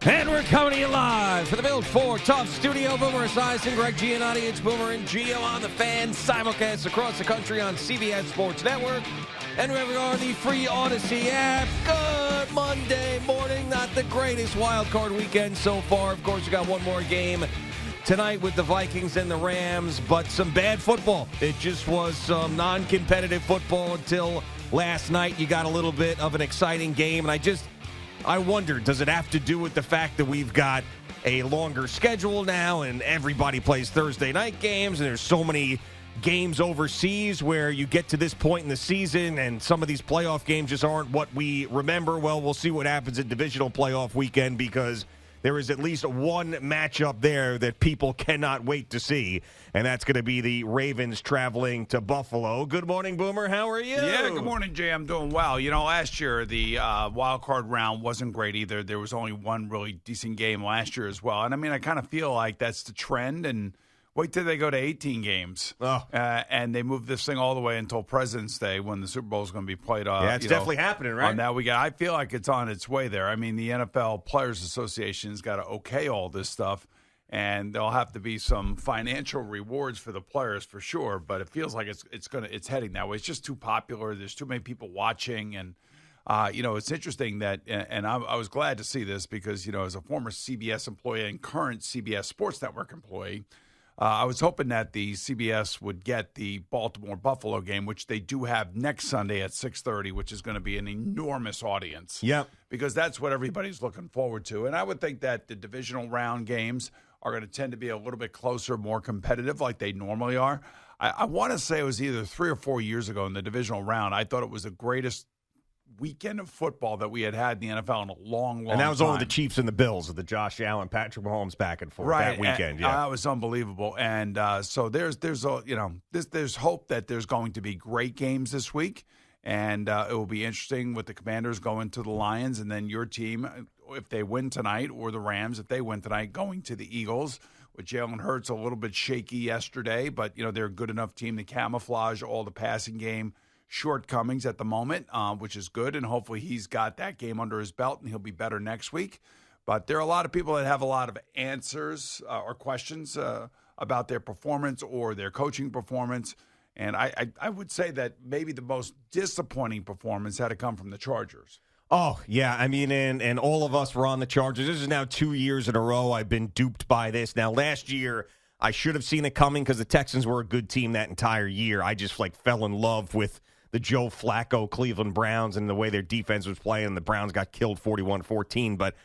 And we're coming to you live for the Build 4 Tough Studio. Boomer Esiason, Greg Giannotti, it's Boomer and Gio on the Fan, simulcast across the country on CBS Sports Network. And wherever you are, the free Odyssey app. Good Monday morning. Not the greatest wild card weekend so far. Of course, we got one more game tonight with the Vikings and the Rams, but some bad football. It just was some non-competitive football until last night. You got a little bit of an exciting game, and I wonder, does it have to do with the fact that we've got a longer schedule now and everybody plays Thursday night games and there's so many games overseas where you get to this point in the season and some of these playoff games just aren't what we remember? Well, we'll see what happens at divisional playoff weekend, because there is at least one matchup there that people cannot wait to see, and that's going to be the Ravens traveling to Buffalo. Good morning, Boomer. How are you? Yeah, good morning, Jay. I'm doing well. You know, last year the wild card round wasn't great either. There was only one really decent game last year as well. And, I mean, I kind of feel like that's the trend, and wait till they go to 18 games. And they move this thing all the way until President's Day when the Super Bowl is going to be played. Yeah, it's definitely happening, right? On that weekend. I feel like it's on its way there. I mean, the NFL Players Association has got to okay all this stuff, and there'll have to be some financial rewards for the players for sure. But it feels like it's heading that way. It's just too popular. There's too many people watching, and it's interesting that, and I was glad to see this because, as a former CBS employee and current CBS Sports Network employee, I was hoping that the CBS would get the Baltimore-Buffalo game, which they do have next Sunday at 6:30, which is going to be an enormous audience. Yep. Because that's what everybody's looking forward to. And I would think that the divisional round games are going to tend to be a little bit closer, more competitive like they normally are. I want to say it was either 3 or 4 years ago in the divisional round. I thought it was the greatest weekend of football that we had in the NFL in a long time. And that was only the Chiefs and the Bills with the Josh Allen, Patrick Mahomes back and forth that weekend. Yeah, that was unbelievable. And so there's hope that there's going to be great games this week, and it will be interesting with the Commanders going to the Lions, and then your team, if they win tonight, or the Rams, if they win tonight, going to the Eagles. With Jalen Hurts a little bit shaky yesterday, but they're a good enough team to camouflage all the passing game shortcomings at the moment, which is good, and hopefully he's got that game under his belt and he'll be better next week. But there are a lot of people that have a lot of answers or questions about their performance or their coaching performance, and I would say that maybe the most disappointing performance had to come from the Chargers. Oh, yeah. I mean, and all of us were on the Chargers. This is now 2 years in a row I've been duped by this. Now, last year I should have seen it coming because the Texans were a good team that entire year. I just fell in love with the Joe Flacco Cleveland Browns and the way their defense was playing, and the Browns got killed 41-14. But,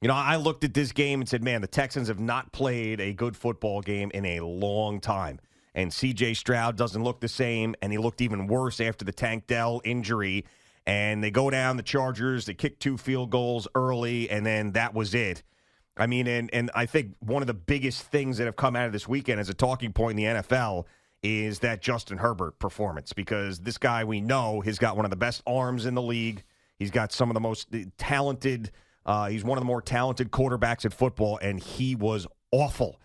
I looked at this game and said, man, the Texans have not played a good football game in a long time. And C.J. Stroud doesn't look the same, and he looked even worse after the Tank Dell injury. And they go down, the Chargers, they kick 2 field goals early, and then that was it. I mean, and I think one of the biggest things that have come out of this weekend as a talking point in the NFL is that Justin Herbert performance, because this guy we know has got one of the best arms in the league. He's got some of the most talented, he's one of the more talented quarterbacks in football, and he was awful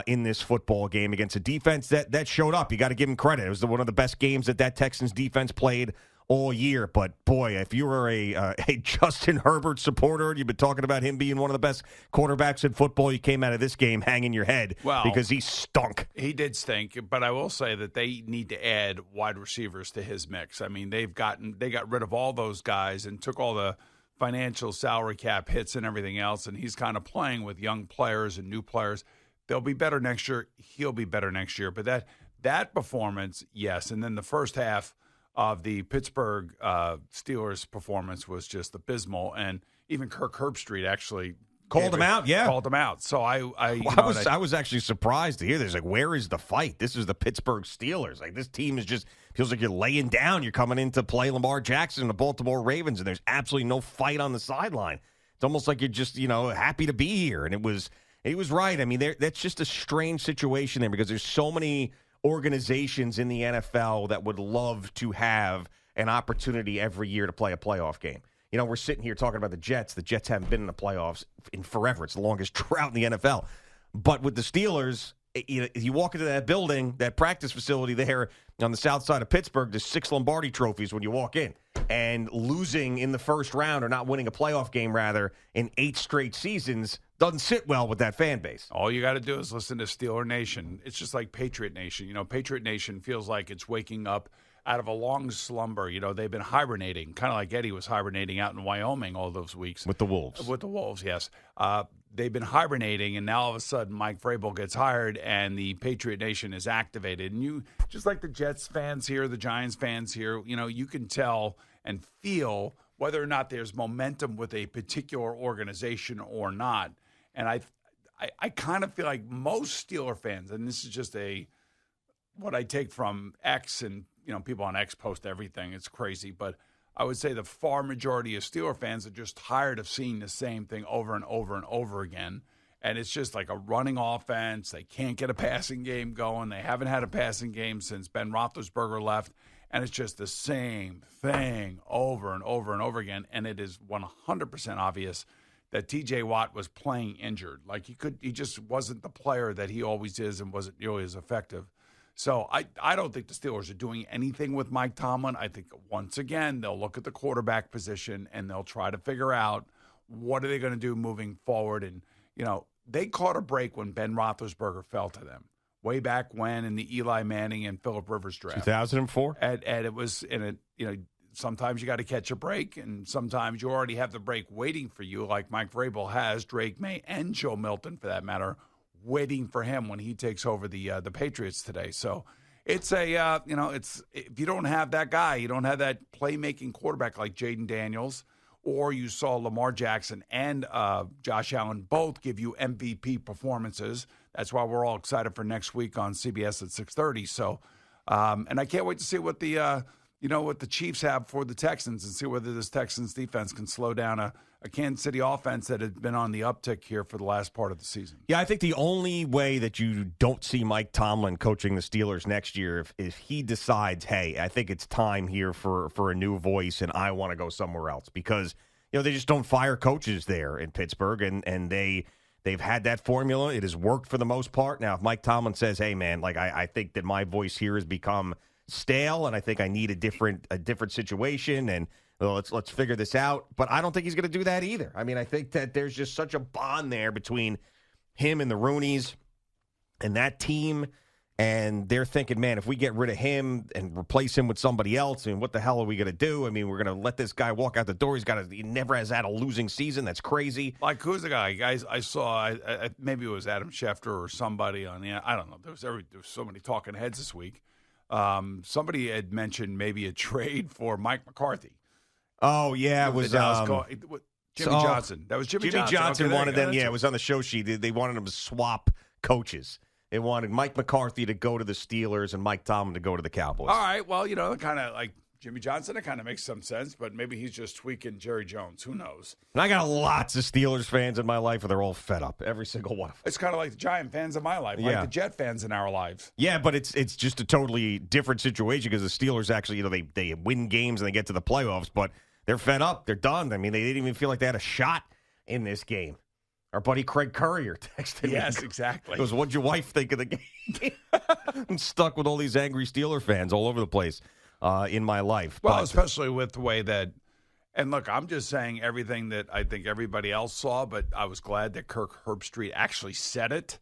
in this football game against a defense that showed up. You got to give him credit. It was one of the best games that Texans defense played all year. But, boy, if you were a Justin Herbert supporter and you've been talking about him being one of the best quarterbacks in football, you came out of this game hanging your head because he stunk. He did stink, but I will say that they need to add wide receivers to his mix. I mean, they got rid of all those guys and took all the financial salary cap hits and everything else, and he's kind of playing with young players and new players. They'll be better next year. He'll be better next year. But that performance, yes. And then the first half of the Pittsburgh Steelers performance was just abysmal, and even Kirk Herbstreit actually called him out. Yeah, called him out. So I was actually surprised to hear this. Where is the fight? This is the Pittsburgh Steelers. This team is just feels like you're laying down. You're coming in to play Lamar Jackson and the Baltimore Ravens, and there's absolutely no fight on the sideline. It's almost like you're just happy to be here. And it was right. I mean, that's just a strange situation there because there's so many organizations in the NFL that would love to have an opportunity every year to play a playoff game. We're sitting here talking about the Jets. The Jets haven't been in the playoffs in forever. It's the longest drought in the NFL. But with the Steelers, you walk into that building, that practice facility there, on the south side of Pittsburgh, there's 6 Lombardi trophies when you walk in. And losing in the first round, or not winning a playoff game, rather, in 8 straight seasons doesn't sit well with that fan base. All you got to do is listen to Steeler Nation. It's just like Patriot Nation. Patriot Nation feels like it's waking up out of a long slumber. They've been hibernating, kind of like Eddie was hibernating out in Wyoming all those weeks. With the Wolves. With the Wolves, yes. They've been hibernating, and now all of a sudden Mike Vrabel gets hired, and the Patriot Nation is activated. And you, just like the Jets fans here, the Giants fans here, you can tell and feel whether or not there's momentum with a particular organization or not. And I kind of feel like most Steeler fans, and this is just what I take from X, and people on X post everything. It's crazy, but I would say the far majority of Steeler fans are just tired of seeing the same thing over and over and over again. And it's just like a running offense. They can't get a passing game going. They haven't had a passing game since Ben Roethlisberger left. And it's just the same thing over and over and over again. And it is 100% obvious that T.J. Watt was playing injured. Like he just wasn't the player that he always is, and wasn't nearly as effective. So I don't think the Steelers are doing anything with Mike Tomlin. I think, once again, they'll look at the quarterback position and they'll try to figure out what are they going to do moving forward. And, they caught a break when Ben Roethlisberger fell to them way back when in the Eli Manning and Phillip Rivers draft. 2004? And it was sometimes you got to catch a break, and sometimes you already have the break waiting for you, like Mike Vrabel has, Drake May, and Joe Milton, for that matter, waiting for him when he takes over the Patriots today. So it's it's, if you don't have that guy, you don't have that playmaking quarterback like Jayden Daniels, or you saw Lamar Jackson and Josh Allen both give you MVP performances. That's why we're all excited for next week on CBS at 6:30. So, and I can't wait to see what what the Chiefs have for the Texans, and see whether this Texans defense can slow down a Kansas City offense that had been on the uptick here for the last part of the season. Yeah, I think the only way that you don't see Mike Tomlin coaching the Steelers next year if he decides, hey, I think it's time here for a new voice and I want to go somewhere else, because they just don't fire coaches there in Pittsburgh, and they've had that formula. It has worked for the most part. Now, if Mike Tomlin says, hey, man, I think that my voice here has become stale, and I think I need a different situation, and let's figure this out. But I don't think he's going to do that either. I mean, I think that there's just such a bond there between him and the Rooneys and that team, and they're thinking, man, if we get rid of him and replace him with somebody else, I mean, what the hell are we going to do? I mean, we're going to let this guy walk out the door. He never has had a losing season. That's crazy. Like, who's the guy? Guys, I saw, maybe it was Adam Schefter or somebody on the, I don't know. There was so many talking heads this week. Somebody had mentioned maybe a trade for Mike McCarthy. Oh, yeah, it was Jimmy Johnson. That was Jimmy Johnson. Jimmy Johnson okay, wanted them. Yeah, it was on the show sheet. They wanted them to swap coaches. They wanted Mike McCarthy to go to the Steelers and Mike Tomlin to go to the Cowboys. All right, well, kind of like Jimmy Johnson, it kind of makes some sense, but maybe he's just tweaking Jerry Jones. Who knows? And I got lots of Steelers fans in my life, and they're all fed up. Every single one of them. It's kind of like the Giant fans in my life, like the Jet fans in our lives. Yeah, but it's just a totally different situation, because the Steelers actually, they win games and they get to the playoffs, but they're fed up. They're done. I mean, they didn't even feel like they had a shot in this game. Our buddy Craig Courier texted me. Yes, exactly. He goes, what'd your wife think of the game? I'm stuck with all these angry Steeler fans all over the place in my life. Well, especially with the way that, and look, I'm just saying everything that I think everybody else saw, but I was glad that Kirk Herbstreit actually said it,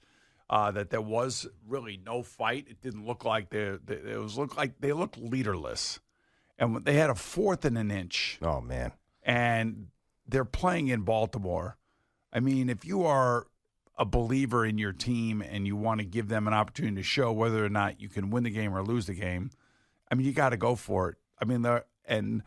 that there was really no fight. It didn't look like they looked leaderless. And they had a 4th and an inch. Oh, man. And they're playing in Baltimore. I mean, if you are a believer in your team and you want to give them an opportunity to show whether or not you can win the game or lose the game, I mean, you got to go for it. I mean, it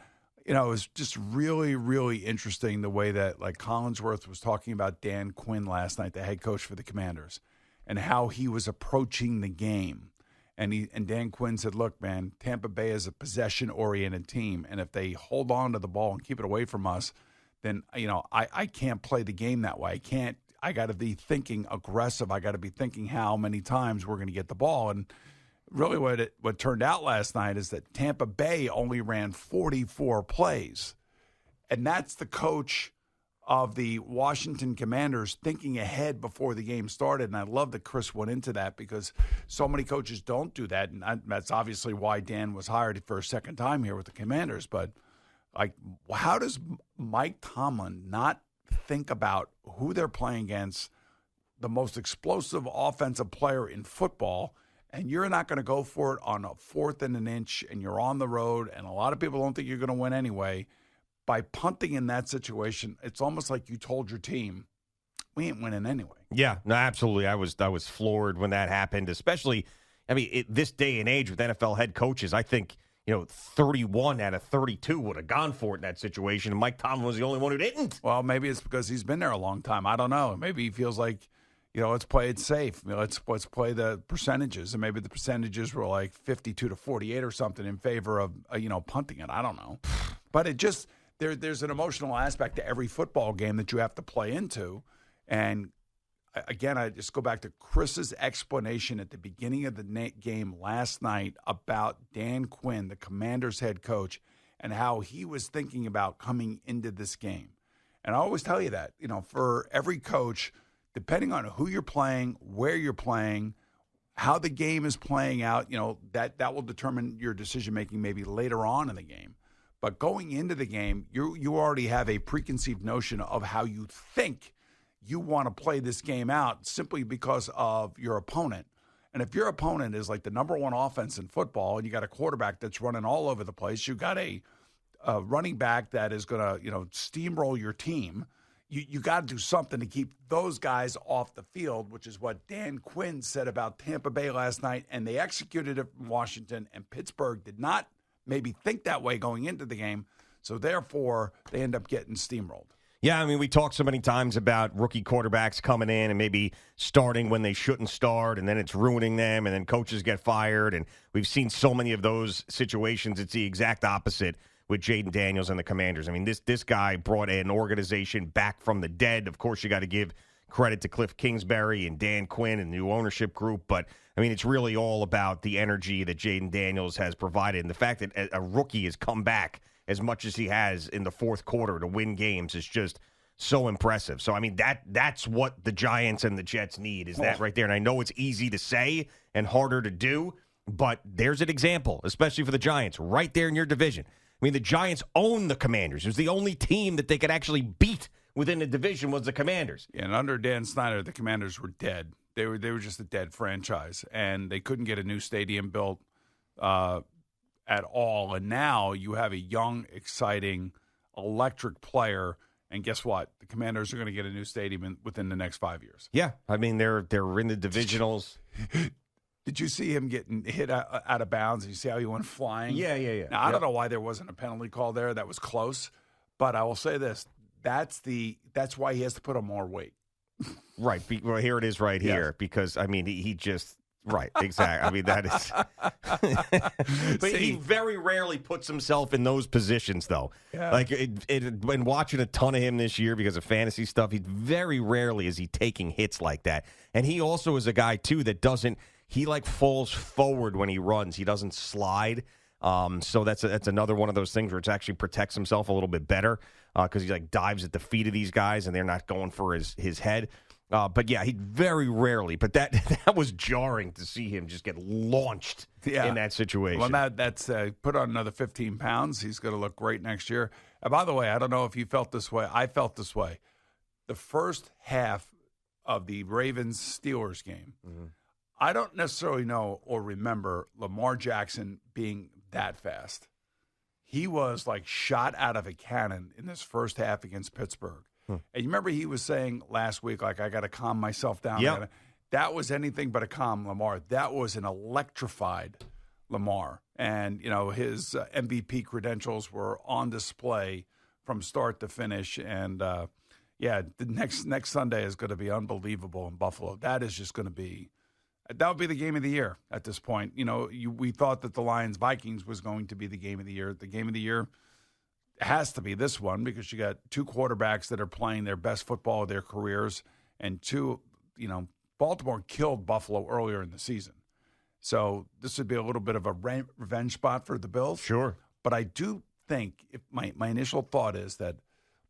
was just really, really interesting the way that, like, Collinsworth was talking about Dan Quinn last night, the head coach for the Commanders, and how he was approaching the game. And Dan Quinn said, look, man, Tampa Bay is a possession-oriented team, and if they hold on to the ball and keep it away from us, then, I can't play the game that way. I got to be thinking aggressive. I got to be thinking how many times we're going to get the ball. And really what turned out last night is that Tampa Bay only ran 44 plays. And that's the coach of the Washington Commanders thinking ahead before the game started. And I love that Chris went into that because so many coaches don't do that. And that's obviously why Dan was hired for a second time here with the Commanders. But, like, how does Mike Tomlin not think about who they're playing against, the most explosive offensive player in football, and you're not going to go for it on a 4th and an inch, and you're on the road, and a lot of people don't think you're going to win anyway. By punting in that situation, it's almost like you told your team, we ain't winning anyway. Yeah, no, absolutely. I was floored when that happened, especially, I mean, this day and age with NFL head coaches, I think, 31 out of 32 would have gone for it in that situation, and Mike Tomlin was the only one who didn't. Well, maybe it's because he's been there a long time. I don't know. Maybe he feels like, let's play it safe. Let's play the percentages, and maybe the percentages were like 52 to 48 or something in favor of, punting it. I don't know. But it just... There's an emotional aspect to every football game that you have to play into. And, again, I just go back to Chris's explanation at the beginning of the game last night about Dan Quinn, the Commanders head coach, and how he was thinking about coming into this game. And I always tell you that, for every coach, depending on who you're playing, where you're playing, how the game is playing out, that will determine your decision-making maybe later on in the game. But going into the game, you already have a preconceived notion of how you think you want to play this game out simply because of your opponent. And if your opponent is like the number one offense in football and you got a quarterback that's running all over the place, you got a running back that is going to, steamroll your team, you got to do something to keep those guys off the field, which is what Dan Quinn said about Tampa Bay last night. And they executed it from Washington, and Pittsburgh did not maybe think that way going into the game. So, therefore, they end up getting steamrolled. Yeah, I mean, we talk so many times about rookie quarterbacks coming in and maybe starting when they shouldn't start, and then it's ruining them, and then coaches get fired. And we've seen so many of those situations. It's the exact opposite with Jayden Daniels and the Commanders. I mean, this guy brought an organization back from the dead. Of course, you got to give credit to Cliff Kingsbury and Dan Quinn and the new ownership group, but I mean, it's really all about the energy that Jayden Daniels has provided, and the fact that a rookie has come back as much as he has in the fourth quarter to win games is just so impressive. So, I mean, that's what the Giants and the Jets need, is that right there. And I know it's easy to say and harder to do, but there's an example, especially for the Giants, right there in your division. I mean, the Giants own the Commanders. It was the only team that they could actually beat within the division was the Commanders. Yeah, and under Dan Snyder, the Commanders were dead. They were just a dead franchise, and they couldn't get a new stadium built at all. And now you have a young, exciting, electric player, and guess what? The Commanders are going to get a new stadium within the next 5 years. Yeah, I mean, they're in the divisionals. Did you see him getting hit out of bounds? You see how he went flying? Yeah. Now, I don't know why there wasn't a penalty call there. That was close. But I will say this. That's why he has to put on more weight. Right. Well, here it is right here. Yes. Because, I mean, he just – right, exactly. I mean, that is – but he very rarely puts himself in those positions, though. Yeah. Like, been watching a ton of him this year because of fantasy stuff. He very rarely is he taking hits like that. And he also is a guy, too, that doesn't – he, like, falls forward when he runs. He doesn't slide. So that's another one of those things where it actually protects himself a little bit better because he like dives at the feet of these guys and they're not going for his head. But yeah, he very rarely. But that was jarring to see him just get launched in that situation. Well, that's put on another 15 pounds. He's going to look great next year. And by the way, I don't know if you felt this way. I felt this way. The first half of the Ravens-Steelers game, I don't necessarily know or remember Lamar Jackson being that fast. He was like shot out of a cannon in this first half against Pittsburgh. And you remember he was saying last week, like, I got to calm myself down. Yep. That was anything but a calm Lamar. That was an electrified Lamar. And, his MVP credentials were on display from start to finish. And, the next Sunday is going to be unbelievable in Buffalo. That is just going to be – that would be the game of the year at this point. We thought that the Lions-Vikings was going to be the game of the year. The game of the year has to be this one because you got two quarterbacks that are playing their best football of their careers, and Baltimore killed Buffalo earlier in the season. So this would be a little bit of a revenge spot for the Bills. Sure. But I do think my initial thought is that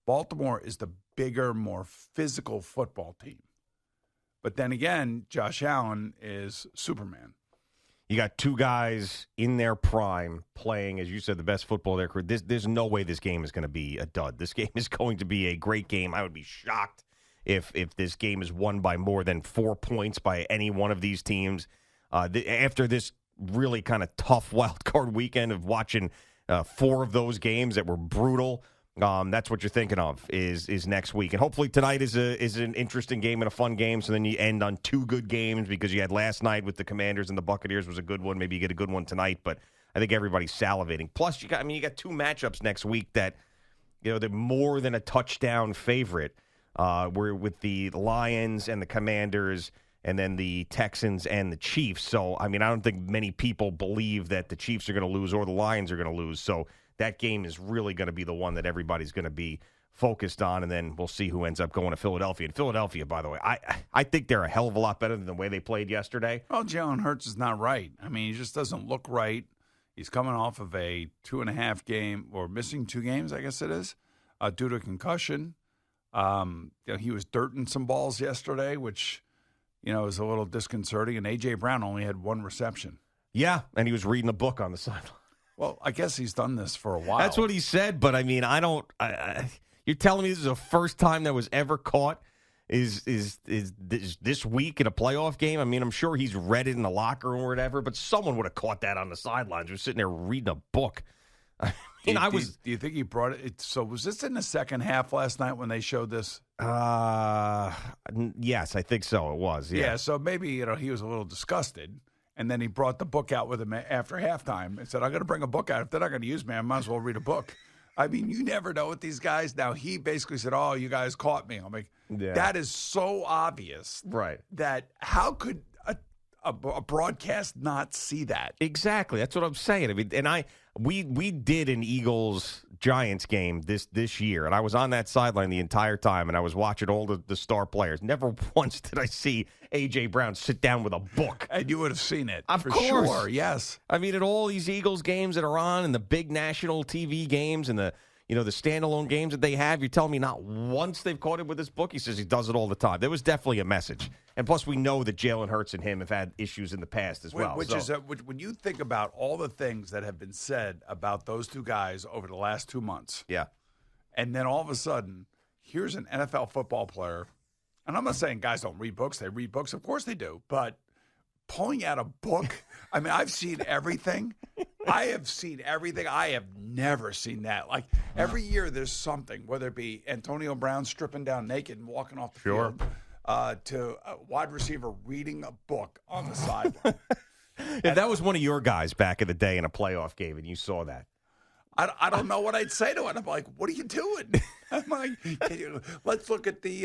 Baltimore is the bigger, more physical football team. But then again, Josh Allen is Superman. You got two guys in their prime playing, as you said, the best football of their career. There's no way this game is going to be a dud. This game is going to be a great game. I would be shocked if this game is won by more than 4 points by any one of these teams. After this really kind of tough wild card weekend of watching 4 of those games that were brutal, that's what you're thinking of is next week. And hopefully tonight is an interesting game and a fun game, so then you end on 2 good games because you had last night with the Commanders and the Buccaneers was a good one. Maybe you get a good one tonight, but I think everybody's salivating. Plus, you got 2 matchups next week that, they're more than a touchdown favorite. We're with the Lions and the Commanders and then the Texans and the Chiefs. So, I don't think many people believe that the Chiefs are going to lose or the Lions are going to lose. So that game is really going to be the one that everybody's going to be focused on, and then we'll see who ends up going to Philadelphia. And Philadelphia, by the way, I think they're a hell of a lot better than the way they played yesterday. Well, Jalen Hurts is not right. He just doesn't look right. He's coming off of a 2.5 game, or missing 2 games, I guess it is, due to concussion. He was dirting some balls yesterday, which, is a little disconcerting. And A.J. Brown only had 1 reception. Yeah, and he was reading a book on the sideline. Well, I guess he's done this for a while. That's what he said, but you're telling me this is the first time that was ever caught is this week in a playoff game? I'm sure he's read it in the locker room or whatever, but someone would have caught that on the sidelines. We're sitting there reading a book. Do you think he brought it? So was this in the second half last night when they showed this? Yes, I think so. It was. Yeah. So maybe he was a little disgusted. And then he brought the book out with him after halftime and said, I'm going to bring a book out. If they're not going to use me, I might as well read a book. You never know with these guys. Now, he basically said, oh, you guys caught me. I'm like, That is so obvious. Right. That how could a broadcast not see that? Exactly. That's what I'm saying. We did an Eagles-Giants game this year, and I was on that sideline the entire time, and I was watching all the star players. Never once did I see A.J. Brown sit down with a book. And you would have seen it. Of for course. Sure, yes. At all these Eagles games that are on, and the big national TV games, and the standalone games that they have, you're telling me not once they've caught him with this book? He says he does it all the time. There was definitely a message. And plus, we know that Jalen Hurts and him have had issues in the past as well. Which when you think about all the things that have been said about those 2 guys over the last 2 months. Yeah. And then all of a sudden, here's an NFL football player. And I'm not saying guys don't read books. They read books. Of course they do. But pulling out a book, I've seen everything. I have seen everything. I have never seen that. Every year there's something, whether it be Antonio Brown stripping down naked and walking off the field, to a wide receiver reading a book on the sideline. If that was one of your guys back in the day in a playoff game and you saw that. I don't know what I'd say to it. I'm like, what are you doing? I'm like, let's look at the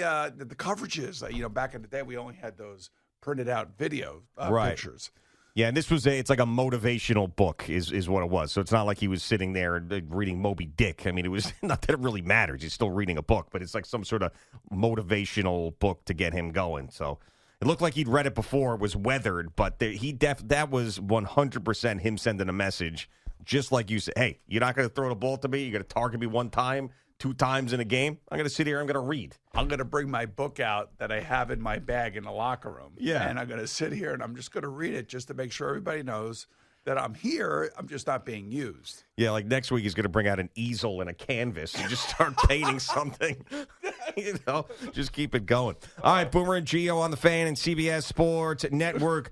coverages. Back in the day, we only had those printed out video pictures. Yeah, and it's like a motivational book is what it was. So it's not like he was sitting there and reading Moby Dick. It was not that it really matters. He's still reading a book, but it's like some sort of motivational book to get him going. So it looked like he'd read it before. It was weathered, but that was 100% him sending a message, just like you said, hey, you're not going to throw the ball to me. You're going to target me 1 time. 2 times in a game. I'm going to sit here. I'm going to read. I'm going to bring my book out that I have in my bag in the locker room. Yeah. And I'm going to sit here and I'm just going to read it just to make sure everybody knows that I'm here. I'm just not being used. Yeah, like next week he's going to bring out an easel and a canvas and just start painting something. Just keep it going. All right, Boomer and Gio on the Fan and CBS Sports Network.